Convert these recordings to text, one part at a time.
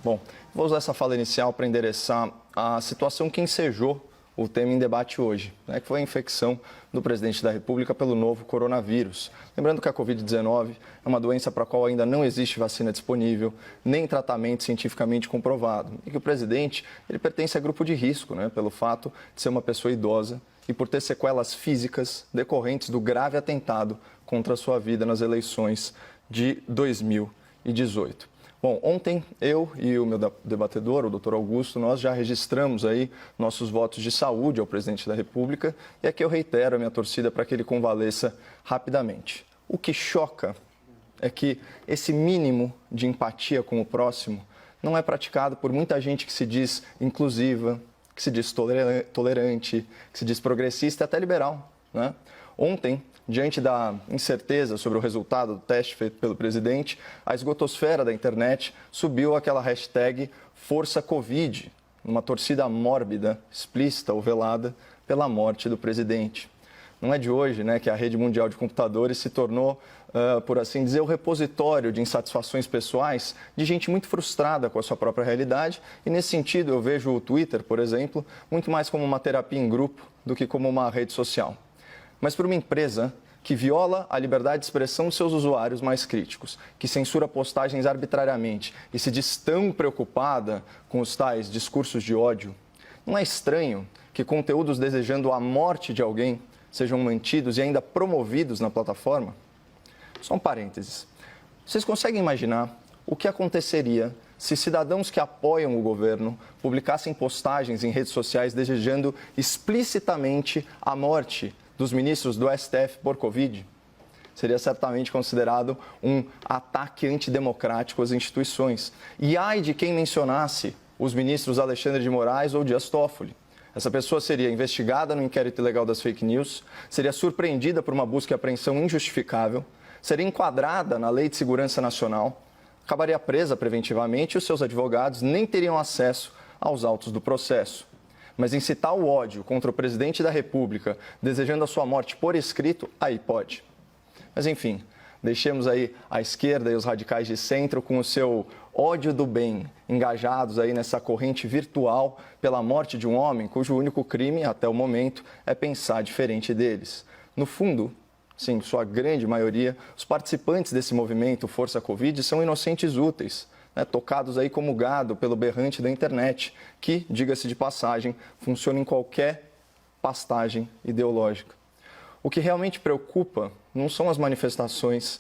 Bom, vou usar essa fala inicial para endereçar a situação que ensejou o tema em debate hoje, que foi a infecção do presidente da República pelo novo coronavírus. Lembrando que a Covid-19 é uma doença para a qual ainda não existe vacina disponível, nem tratamento cientificamente comprovado. E que o presidente ele pertence a grupo de risco, pelo fato de ser uma pessoa idosa e por ter sequelas físicas decorrentes do grave atentado contra a sua vida nas eleições de 2018. Bom, ontem eu e o meu debatedor, o doutor Augusto, nós já registramos aí nossos votos de saúde ao presidente da República e aqui eu reitero a minha torcida para que ele convalesça rapidamente. O que choca é que esse mínimo de empatia com o próximo não é praticado por muita gente que se diz inclusiva, que se diz tolerante, que se diz progressista e até liberal, Ontem, diante da incerteza sobre o resultado do teste feito pelo presidente, a esgotosfera da internet subiu aquela hashtag #ForçaCovid, uma torcida mórbida, explícita ou velada pela morte do presidente. Não é de hoje que a rede mundial de computadores se tornou, por assim dizer, o repositório de insatisfações pessoais de gente muito frustrada com a sua própria realidade. E, nesse sentido, eu vejo o Twitter, por exemplo, muito mais como uma terapia em grupo do que como uma rede social. Mas para uma empresa que viola a liberdade de expressão dos seus usuários mais críticos, que censura postagens arbitrariamente e se diz tão preocupada com os tais discursos de ódio, não é estranho que conteúdos desejando a morte de alguém sejam mantidos e ainda promovidos na plataforma? Só um parênteses. Vocês conseguem imaginar o que aconteceria se cidadãos que apoiam o governo publicassem postagens em redes sociais desejando explicitamente a morte dos ministros do STF por Covid? Seria certamente considerado um ataque antidemocrático às instituições. E ai de quem mencionasse os ministros Alexandre de Moraes ou Dias Toffoli. Essa pessoa seria investigada no inquérito ilegal das fake news, seria surpreendida por uma busca e apreensão injustificável, seria enquadrada na Lei de Segurança Nacional, acabaria presa preventivamente e os seus advogados nem teriam acesso aos autos do processo. Mas incitar o ódio contra o presidente da República, desejando a sua morte por escrito, aí pode. Mas enfim, deixemos aí a esquerda e os radicais de centro com o seu ódio do bem, engajados aí nessa corrente virtual pela morte de um homem cujo único crime, até o momento, é pensar diferente deles. No fundo, sim, sua grande maioria, os participantes desse movimento Força Covid são inocentes úteis, tocados aí como gado pelo berrante da internet, que, diga-se de passagem, funciona em qualquer pastagem ideológica. O que realmente preocupa não são as manifestações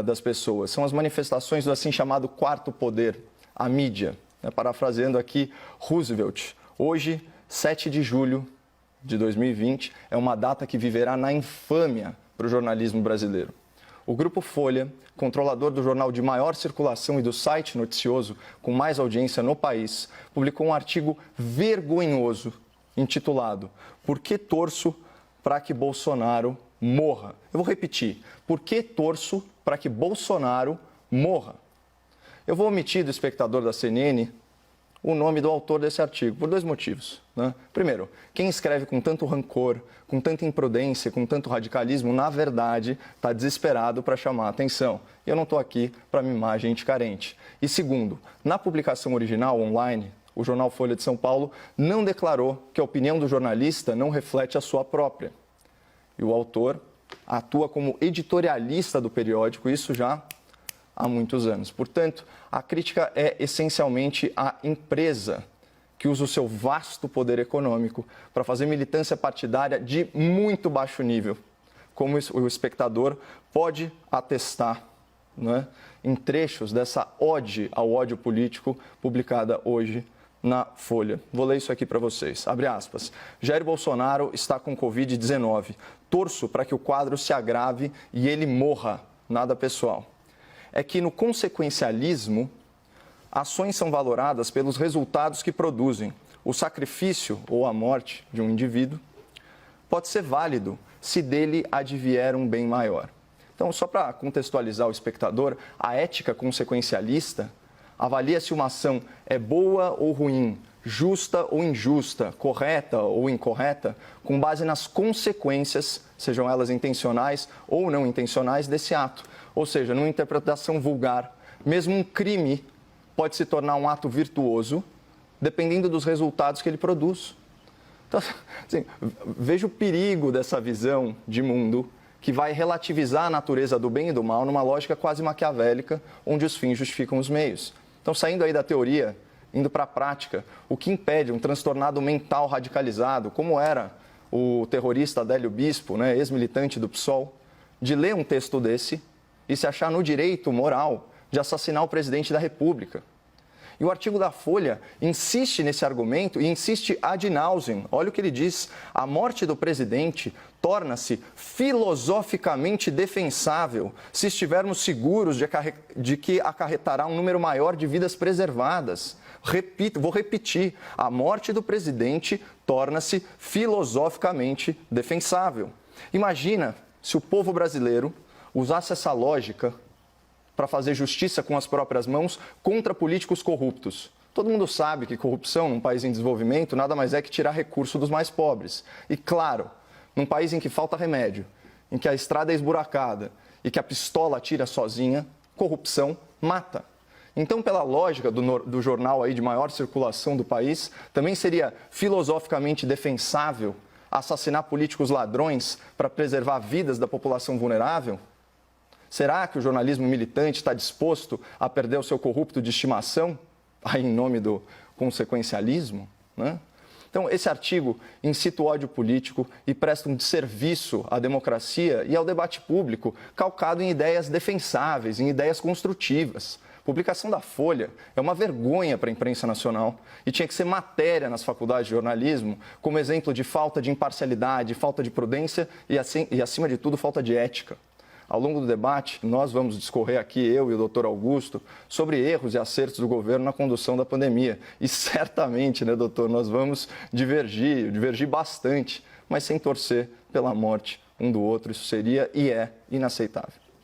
das pessoas, são as manifestações do assim chamado quarto poder, a mídia. Parafraseando aqui Roosevelt, hoje, 7 de julho de 2020, é uma data que viverá na infâmia para o jornalismo brasileiro. O Grupo Folha, controlador do jornal de maior circulação e do site noticioso com mais audiência no país, publicou um artigo vergonhoso intitulado "Por que torço para que Bolsonaro morra?". Eu vou repetir: por que torço para que Bolsonaro morra? Eu vou omitir do espectador da CNN o nome do autor desse artigo, por 2 motivos. Primeiro, quem escreve com tanto rancor, com tanta imprudência, com tanto radicalismo, na verdade, está desesperado para chamar a atenção. E eu não estou aqui para mimar gente carente. E segundo, na publicação original, online, o jornal Folha de São Paulo não declarou que a opinião do jornalista não reflete a sua própria. E o autor atua como editorialista do periódico, isso já há muitos anos. Portanto, a crítica é essencialmente à empresa que usa o seu vasto poder econômico para fazer militância partidária de muito baixo nível, como o espectador pode atestar em trechos dessa ode ao ódio político publicada hoje na Folha. Vou ler isso aqui para vocês. Abre aspas. Jair Bolsonaro está com Covid-19. Torço para que o quadro se agrave e ele morra. Nada pessoal. É que no consequencialismo, ações são valoradas pelos resultados que produzem. O sacrifício ou a morte de um indivíduo pode ser válido se dele advier um bem maior. Então, só para contextualizar o espectador, a ética consequencialista avalia se uma ação é boa ou ruim, justa ou injusta, correta ou incorreta, com base nas consequências, sejam elas intencionais ou não intencionais, desse ato. Ou seja, numa interpretação vulgar, mesmo um crime pode se tornar um ato virtuoso, dependendo dos resultados que ele produz. Então, assim, vejo o perigo dessa visão de mundo que vai relativizar a natureza do bem e do mal numa lógica quase maquiavélica, onde os fins justificam os meios. Então, saindo aí da teoria, indo para a prática, o que impede um transtornado mental radicalizado, como era o terrorista Adélio Bispo, né, ex-militante do PSOL, de ler um texto desse e se achar no direito moral de assassinar o presidente da República. E o artigo da Folha insiste nesse argumento e insiste ad nauseam. Olha o que ele diz: a morte do presidente torna-se filosoficamente defensável se estivermos seguros de que acarretará um número maior de vidas preservadas. Vou repetir: a morte do presidente torna-se filosoficamente defensável. Imagina se o povo brasileiro usasse essa lógica para fazer justiça com as próprias mãos contra políticos corruptos. Todo mundo sabe que corrupção num país em desenvolvimento nada mais é que tirar recurso dos mais pobres. E claro, num país em que falta remédio, em que a estrada é esburacada e que a pistola atira sozinha, corrupção mata. Então, pela lógica do jornal aí de maior circulação do país, também seria filosoficamente defensável assassinar políticos ladrões para preservar vidas da população vulnerável? Será que o jornalismo militante está disposto a perder o seu corrupto de estimação, aí em nome do consequencialismo, né? Então, esse artigo incita o ódio político e presta um desserviço à democracia e ao debate público, calcado em ideias defensáveis, em ideias construtivas. A publicação da Folha é uma vergonha para a imprensa nacional e tinha que ser matéria nas faculdades de jornalismo como exemplo de falta de imparcialidade, falta de prudência e acima de tudo, falta de ética. Ao longo do debate, nós vamos discorrer aqui, eu e o doutor Augusto, sobre erros e acertos do governo na condução da pandemia. E certamente, né, doutor, nós vamos divergir bastante, mas sem torcer pela morte um do outro. Isso seria e é inaceitável.